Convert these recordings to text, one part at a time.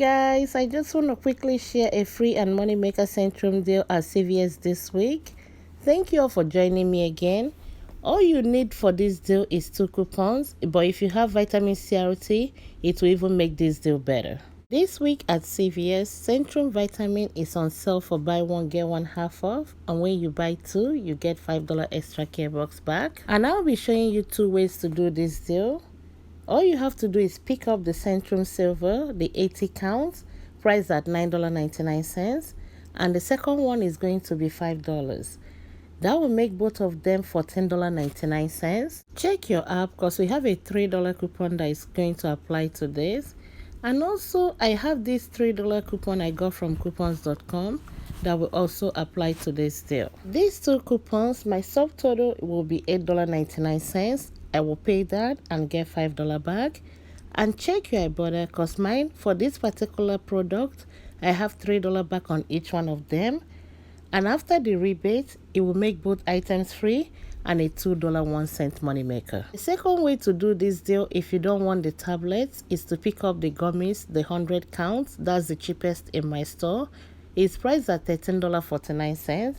guys, I just want to quickly share a free and money maker Centrum deal at CVS this week. Thank you all for joining me again. All you need for this deal is 2 coupons, but if you have vitamin CRT, it will even make this deal better. This week at CVS, Centrum Vitamin is on sale for buy one get one half off, and when you buy 2, you get $5 extra care box back. And I'll be showing you 2 ways to do this deal. All you have to do is pick up the Centrum Silver, the 80 counts, priced at $9.99, and the second one is going to be $5. That will make both of them for $10.99. Check your app because we have a $3 coupon that is going to apply to this. And also, I have this $3 coupon I got from coupons.com that will also apply to this deal. These 2 coupons, my subtotal will be $8.99. I will pay that and get $5 back. And check your Ibotta because mine, for this particular product, I have $3 back on each one of them. And after the rebate, it will make both items free and a $2.01 money maker. The second way to do this deal, if you don't want the tablets, is to pick up the gummies, the 100 counts. That's the cheapest in my store. It's priced at $13.49.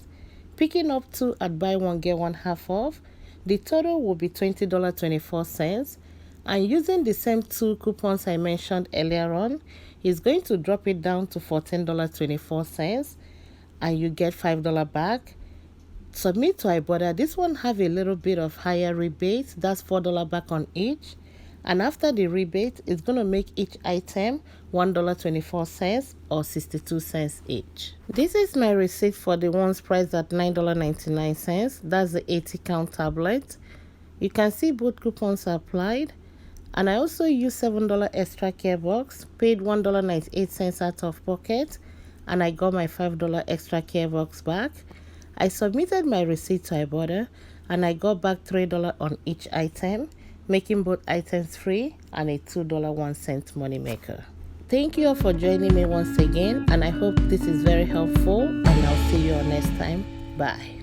Picking up 2 at buy one get one half off, the total will be $20.24. And using the same 2 coupons I mentioned earlier on, is going to drop it down to $14.24. And you get $5 back. Submit to Ibotta. This one have a little bit of higher rebate. That's $4 back on each. And after the rebate, it's going to make each item $1.24 or 62 cents each. This is my receipt for the ones priced at $9.99. That's the 80 count tablet. You can see both coupons are applied. And I also used $7 extra care box, paid $1.98 out of pocket, and I got my $5 extra care box back. I submitted my receipt to Ibotta and I got back $3 on each item, making both items free and a $2.01 money maker. Thank you all for joining me once again, and I hope this is very helpful, and I'll see you all next time. Bye.